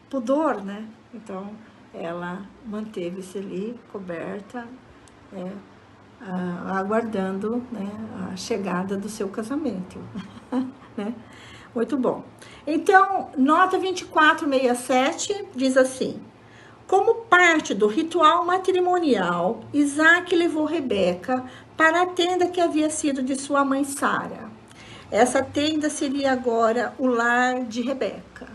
pudor, né? Então ela manteve-se ali coberta, aguardando, né, a chegada do seu casamento, né? Muito bom. Então, nota 2467 diz assim: como parte do ritual matrimonial, Isaque levou Rebeca para a tenda que havia sido de sua mãe Sara. Essa tenda seria agora o lar de Rebeca.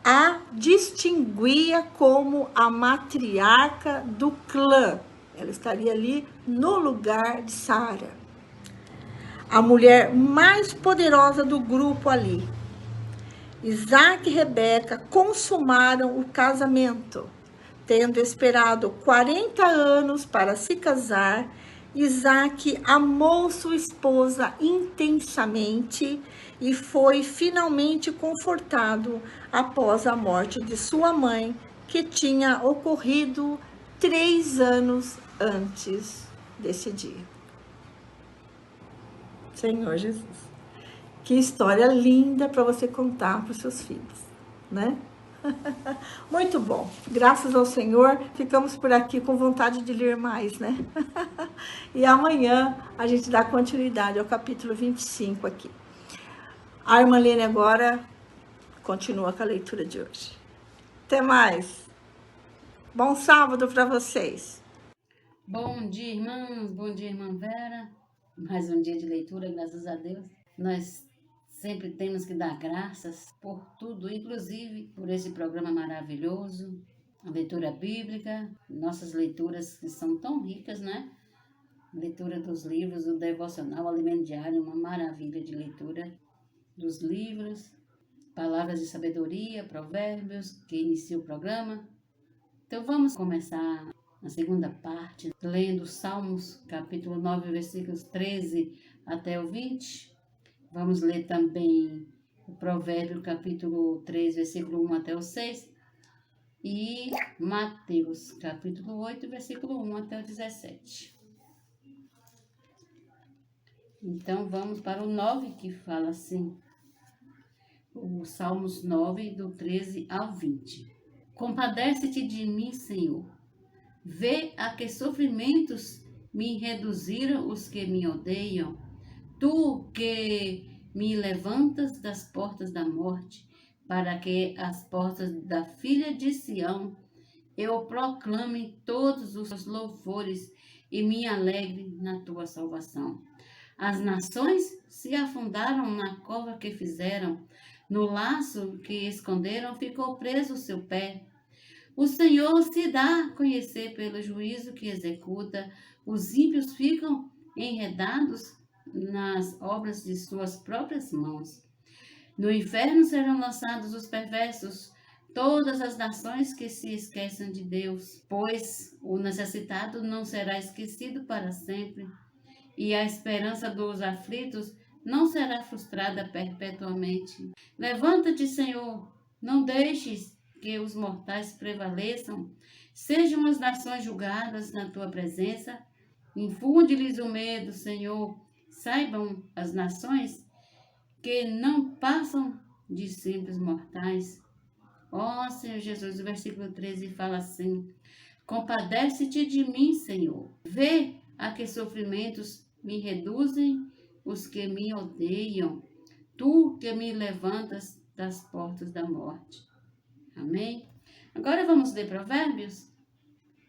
A distinguia como a matriarca do clã. Ela estaria ali no lugar de Sara, a mulher mais poderosa do grupo ali. Isaque e Rebeca consumaram o casamento. Tendo esperado 40 anos para se casar, Isaque amou sua esposa intensamente e foi finalmente confortado após a morte de sua mãe, que tinha ocorrido 3 anos antes desse dia. Senhor Jesus, que história linda para você contar para os seus filhos, né? Muito bom, graças ao Senhor, ficamos por aqui com vontade de ler mais, né? E amanhã a gente dá continuidade ao capítulo 25 aqui. A irmã Lene agora continua com a leitura de hoje. Até mais. Bom sábado para vocês. Bom dia, irmãos. Bom dia, irmã Vera. Mais um dia de leitura, graças a Deus. Nós sempre temos que dar graças por tudo, inclusive por esse programa maravilhoso, a leitura bíblica, nossas leituras que são tão ricas, né? Leitura dos livros, o devocional, o alimento diário, uma maravilha de leitura dos livros, palavras de sabedoria, provérbios, que inicia o programa. Então vamos começar a segunda parte, lendo Salmos, capítulo 9, versículos 13 até o 20. Vamos ler também o Provérbio, capítulo 3, versículo 1 até o 6. E Mateus, capítulo 8, versículo 1 até o 17. Então vamos para o 9, que fala assim, o Salmos 9, do 13 ao 20. Compadece-te de mim, Senhor. Vê a que sofrimentos me reduziram os que me odeiam. Tu que me levantas das portas da morte, para que as portas da filha de Sião eu proclame todos os louvores e me alegre na tua salvação. As nações se afundaram na cova que fizeram, no laço que esconderam ficou preso o seu pé. O Senhor se dá a conhecer pelo juízo que executa, os ímpios ficam enredados nas obras de suas próprias mãos. No inferno serão lançados os perversos, todas as nações que se esquecem de Deus, pois o necessitado não será esquecido para sempre, e a esperança dos aflitos não será frustrada perpetuamente. Levanta-te, Senhor, não deixes que os mortais prevaleçam, sejam as nações julgadas na tua presença, infunde-lhes o medo, Senhor. Saibam as nações que não passam de simples mortais. Ó Senhor Jesus, o versículo 13 fala assim: compadece-te de mim, Senhor. Vê a que sofrimentos me reduzem os que me odeiam. Tu que me levantas das portas da morte. Amém? Agora vamos ler Provérbios.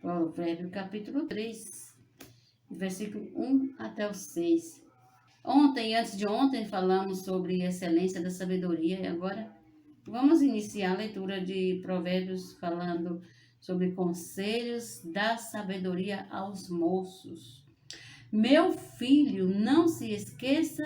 Provérbio capítulo 3, versículo 1 até o 6. Ontem, antes de ontem, falamos sobre a excelência da sabedoria e agora vamos iniciar a leitura de Provérbios falando sobre conselhos da sabedoria aos moços. Meu filho, não se esqueça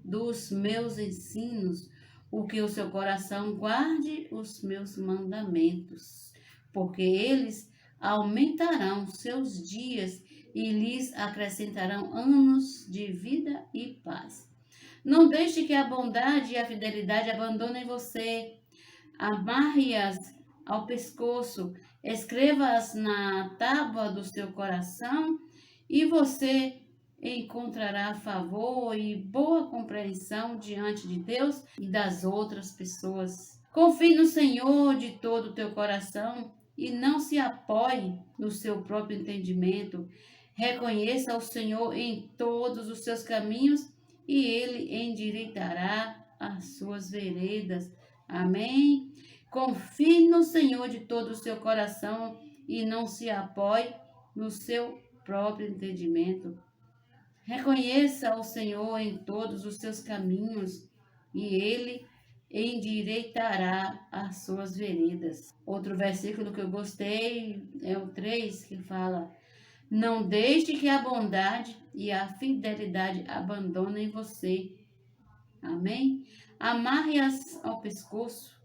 dos meus ensinos, o que o seu coração guarde os meus mandamentos, porque eles aumentarão seus dias e lhes acrescentarão anos de vida e paz. Não deixe que a bondade e a fidelidade abandonem você. Amarre-as ao pescoço, escreva-as na tábua do seu coração e você encontrará favor e boa compreensão diante de Deus e das outras pessoas. Confie no Senhor de todo o teu coração e não se apoie no seu próprio entendimento. Reconheça o Senhor em todos os seus caminhos e Ele endireitará as suas veredas. Amém? Confie no Senhor de todo o seu coração e não se apoie no seu próprio entendimento. Reconheça o Senhor em todos os seus caminhos e Ele endireitará as suas veredas. Outro versículo que eu gostei é o 3, que fala: não deixe que a bondade e a fidelidade abandonem você. Amém? Amarre-as ao pescoço,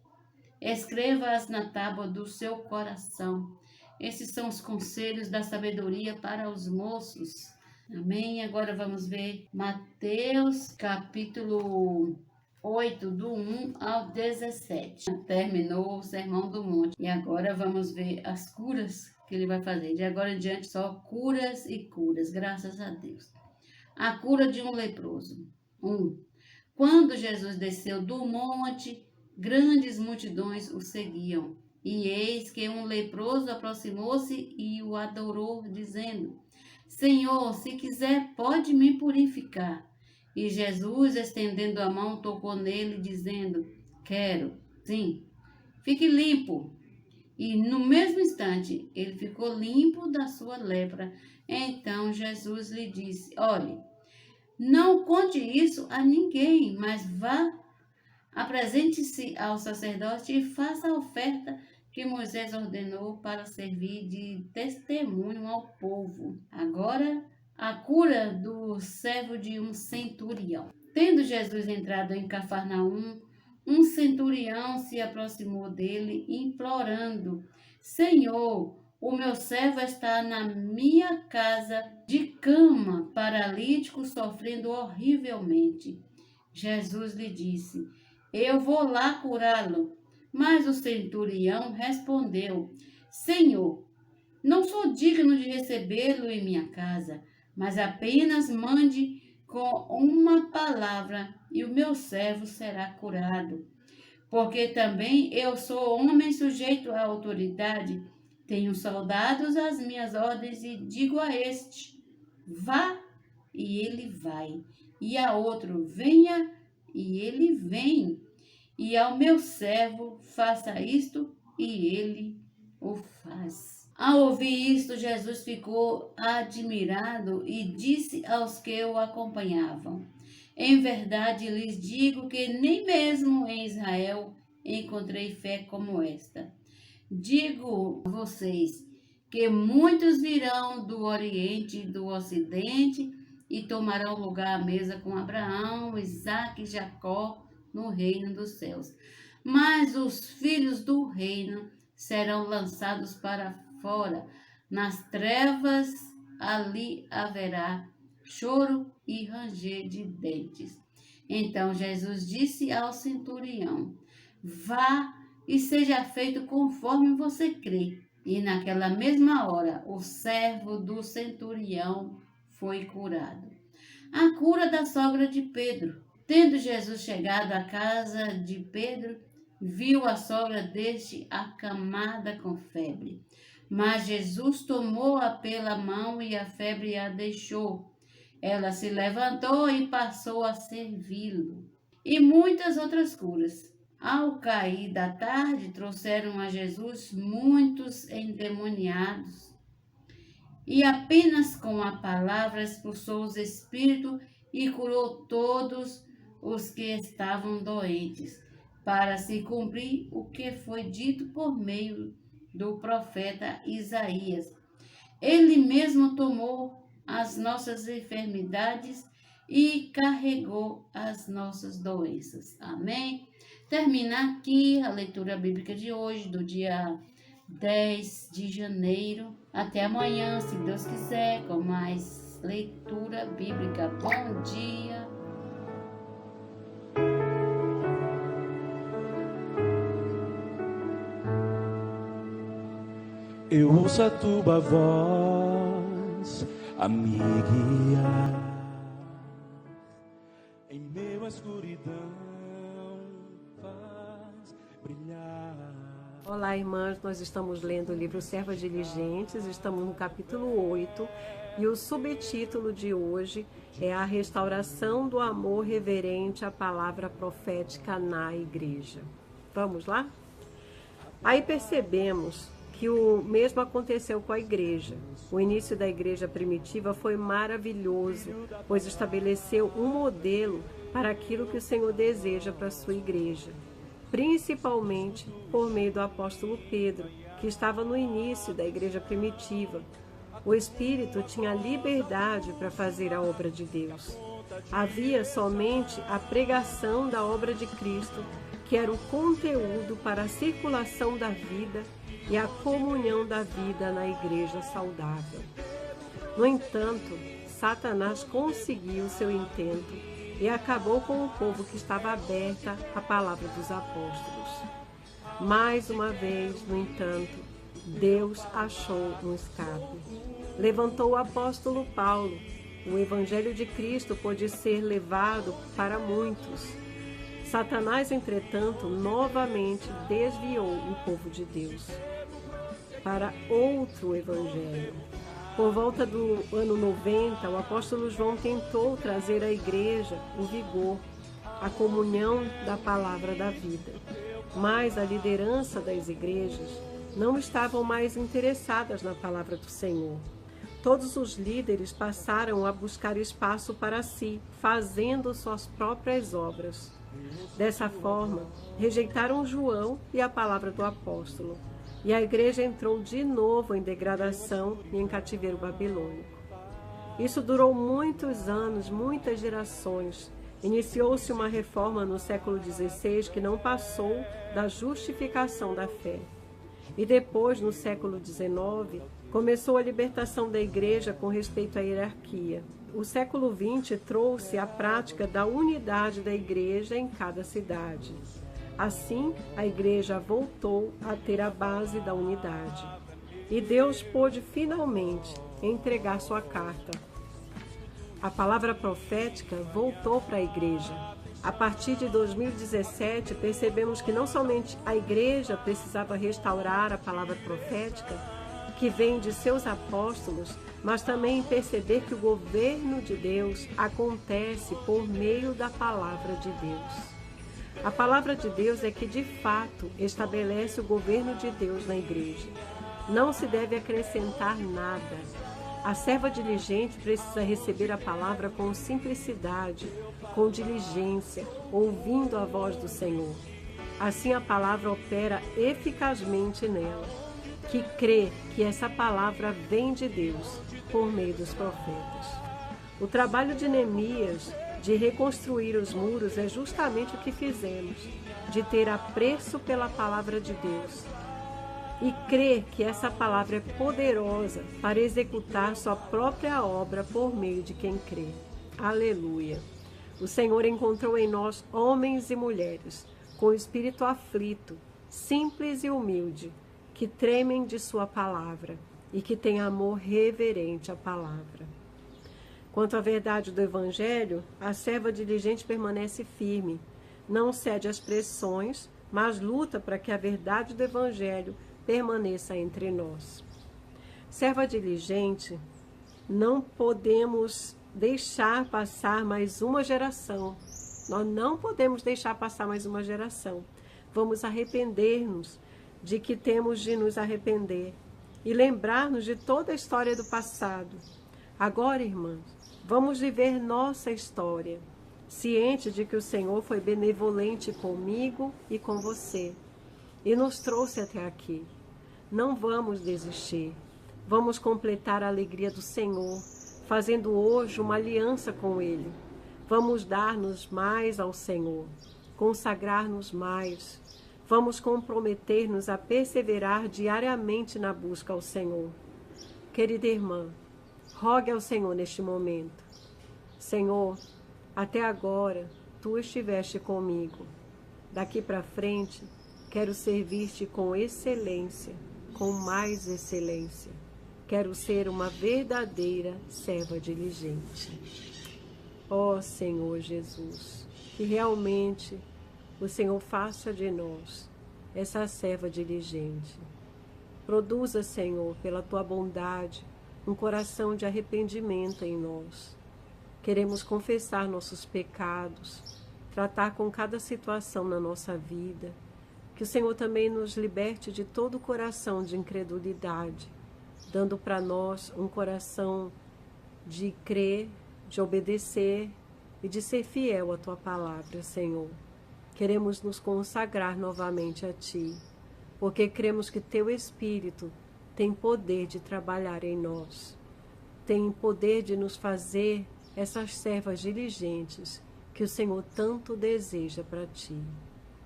escreva-as na tábua do seu coração. Esses são os conselhos da sabedoria para os moços. Amém? Agora vamos ver Mateus, capítulo 8, do 1 ao 17. Terminou o Sermão do Monte. E agora vamos ver as curas que ele vai fazer. De agora em diante, só curas e curas, graças a Deus. A cura de um leproso. 1. Quando Jesus desceu do monte, grandes multidões o seguiam. E eis que um leproso aproximou-se e o adorou, dizendo: Senhor, se quiser, pode me purificar. E Jesus, estendendo a mão, tocou nele, dizendo: quero. Sim, fique limpo. E no mesmo instante, ele ficou limpo da sua lepra. Então Jesus lhe disse: olhe, não conte isso a ninguém, mas vá, apresente-se ao sacerdote e faça a oferta que Moisés ordenou para servir de testemunho ao povo. Agora, a cura do servo de um centurião. Tendo Jesus entrado em Cafarnaum, um centurião se aproximou dele, implorando: Senhor, o meu servo está na minha casa de cama, paralítico, sofrendo horrivelmente. Jesus lhe disse: eu vou lá curá-lo. Mas o centurião respondeu: Senhor, não sou digno de recebê-lo em minha casa, mas apenas mande com uma palavra e o meu servo será curado. Porque também eu sou homem sujeito à autoridade, tenho soldados às minhas ordens e digo a este: vá, e ele vai, e a outro: venha, e ele vem, e ao meu servo: faça isto, e ele o faz. Ao ouvir isto, Jesus ficou admirado e disse aos que o acompanhavam: em verdade lhes digo que nem mesmo em Israel encontrei fé como esta. Digo a vocês que muitos virão do Oriente e do Ocidente e tomarão lugar à mesa com Abraão, Isaque e Jacó no reino dos céus. Mas os filhos do reino serão lançados para fora, nas trevas. Ali haverá choro e ranger de dentes. Então Jesus disse ao centurião: vá e seja feito conforme você crê. E naquela mesma hora o servo do centurião foi curado. A cura da sogra de Pedro. Tendo Jesus chegado à casa de Pedro, viu a sogra deste acamada com febre. Mas Jesus tomou-a pela mão e a febre a deixou. Ela se levantou e passou a servi-lo. E muitas outras curas. Ao cair da tarde, trouxeram a Jesus muitos endemoniados. E apenas com a palavra expulsou os espíritos e curou todos os que estavam doentes, para se cumprir o que foi dito por meio do profeta Isaías. Ele mesmo tomou as nossas enfermidades e carregou as nossas doenças. Amém? Termina aqui a leitura bíblica de hoje, do dia 10 de janeiro. Até amanhã, se Deus quiser, com mais leitura bíblica. Bom dia! Eu ouço a tua voz a me guiar em meio à escuridão, faz brilhar. Olá, irmãs, nós estamos lendo o livro Servas Diligentes, estamos no capítulo 8 e o subtítulo de hoje é a restauração do amor reverente à palavra profética na igreja. Vamos lá? Aí percebemos que o mesmo aconteceu com a igreja. O início da igreja primitiva foi maravilhoso, pois estabeleceu um modelo para aquilo que o Senhor deseja para a sua igreja, principalmente por meio do apóstolo Pedro, que estava no início da igreja primitiva. O Espírito tinha liberdade para fazer a obra de Deus. Havia somente a pregação da obra de Cristo, que era o conteúdo para a circulação da vida e a comunhão da vida na igreja saudável. No entanto, Satanás conseguiu seu intento e acabou com o povo que estava aberta à palavra dos apóstolos. Mais uma vez, no entanto, Deus achou um escape. Levantou o apóstolo Paulo. O evangelho de Cristo pôde ser levado para muitos. Satanás, entretanto, novamente desviou o povo de Deus para outro evangelho. Por volta do ano 90, o apóstolo João tentou trazer à igreja o vigor, a comunhão da palavra da vida. Mas a liderança das igrejas não estavam mais interessadas na palavra do Senhor. Todos os líderes passaram a buscar espaço para si, fazendo suas próprias obras. Dessa forma, rejeitaram João e a palavra do apóstolo, e a igreja entrou de novo em degradação e em cativeiro babilônico. Isso durou muitos anos, muitas gerações. Iniciou-se uma reforma no século XVI que não passou da justificação da fé. E depois, no século XIX, começou a libertação da igreja com respeito à hierarquia. O século XX trouxe a prática da unidade da igreja em cada cidade. Assim, a igreja voltou a ter a base da unidade. E Deus pôde finalmente entregar sua carta. A palavra profética voltou para a igreja. A partir de 2017, percebemos que não somente a igreja precisava restaurar a palavra profética, que vem de seus apóstolos, mas também perceber que o governo de Deus acontece por meio da palavra de Deus. A palavra de Deus é que, de fato, estabelece o governo de Deus na igreja. Não se deve acrescentar nada. A serva diligente precisa receber a palavra com simplicidade, com diligência, ouvindo a voz do Senhor. Assim a palavra opera eficazmente nela, que crê que essa palavra vem de Deus por meio dos profetas. O trabalho de Neemias de reconstruir os muros é justamente o que fizemos, de ter apreço pela palavra de Deus e crer que essa palavra é poderosa para executar sua própria obra por meio de quem crê. Aleluia! O Senhor encontrou em nós homens e mulheres com espírito aflito, simples e humilde, que tremem de sua palavra e que têm amor reverente à palavra. Quanto à verdade do Evangelho, a serva diligente permanece firme, não cede às pressões, mas luta para que a verdade do Evangelho permaneça entre nós. Serva diligente, não podemos deixar passar mais uma geração. Nós não podemos deixar passar mais uma geração. Vamos arrepender-nos de que temos de nos arrepender e lembrar-nos de toda a história do passado. Agora, irmãos, vamos viver nossa história, ciente de que o Senhor foi benevolente comigo e com você e nos trouxe até aqui. Não vamos desistir. Vamos completar a alegria do Senhor, fazendo hoje uma aliança com Ele. Vamos dar-nos mais ao Senhor, consagrar-nos mais. Vamos comprometer-nos a perseverar diariamente na busca ao Senhor. Querida irmã, rogue ao Senhor neste momento. Senhor, até agora Tu estiveste comigo. Daqui para frente, quero servir-te com excelência, com mais excelência. Quero ser uma verdadeira serva diligente. Ó Senhor Jesus, que realmente o Senhor faça de nós essa serva diligente. Produza, Senhor, pela Tua bondade, um coração de arrependimento em nós. Queremos confessar nossos pecados, tratar com cada situação na nossa vida. Que o Senhor também nos liberte de todo o coração de incredulidade, dando para nós um coração de crer, de obedecer e de ser fiel à Tua palavra, Senhor. Queremos nos consagrar novamente a Ti, porque cremos que Teu Espírito tem poder de trabalhar em nós, tem poder de nos fazer essas servas diligentes que o Senhor tanto deseja para Ti.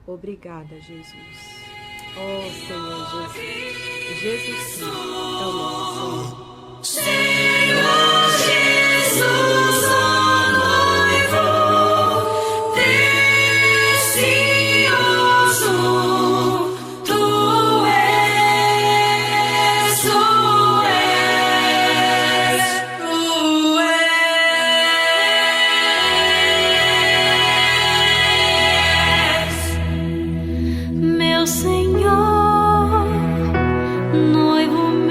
Obrigada, Jesus. Oh, Senhor Jesus. Jesus Cristo é o nosso Senhor. Jesus, ó noivo, precioso, Tu és, Tu és, Tu és, meu Senhor, noivo meu.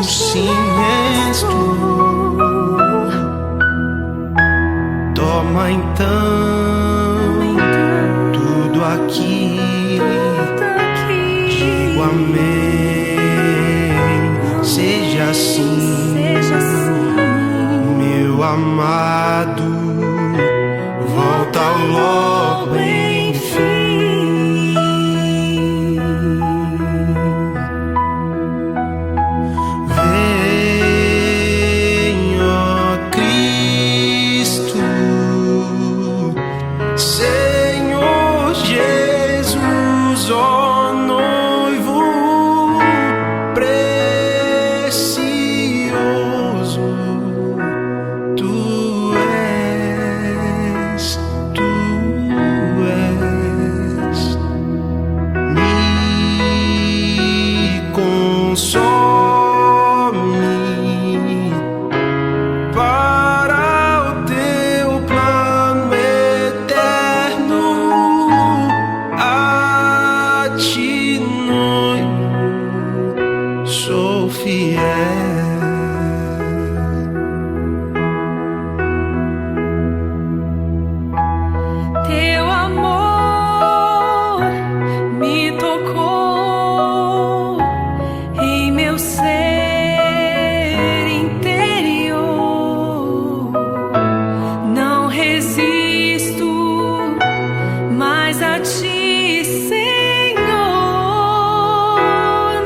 sim és tu. Toma então tudo aqui, digo amém, seja assim, meu amado, volta logo enfim. Vem, ó Cristo, Senhor Jesus, ó noivo precioso, tu és, me consome para o teu plano eterno. A ti, noivo, sou fiel. Teu amor me tocou em meu ser interior. Não resisto mais a ti, Senhor,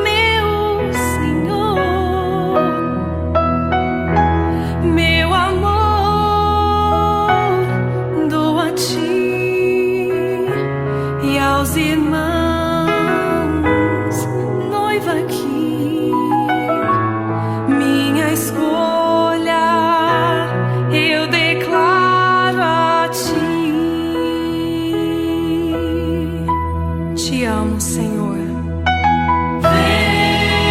meu Senhor. Meu amor dou a ti e aos irmãos, noiva aqui, minha escolha eu declaro a ti. Te amo, Senhor.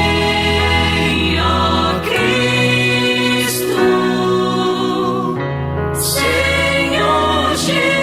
Vem, ó Cristo, Senhor Jesus.